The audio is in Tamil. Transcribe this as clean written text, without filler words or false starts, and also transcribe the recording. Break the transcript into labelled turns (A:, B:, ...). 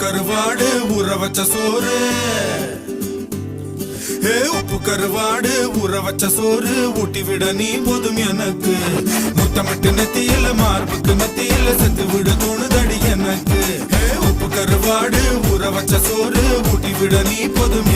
A: கருவாடு ஊற வச்ச சோறு உப்பு கருவாடு ஊற வச்ச சோறு ஊட்டி விட நீ போதும் எனக்கு முத்தமிட்டு நெத்தியில மார்புக்கு மத்தியில செத்து விட தோணுதடி எனக்கு உப்பு கருவாடு ஊற வச்ச சோறு ஊட்டி விட நீ போதும்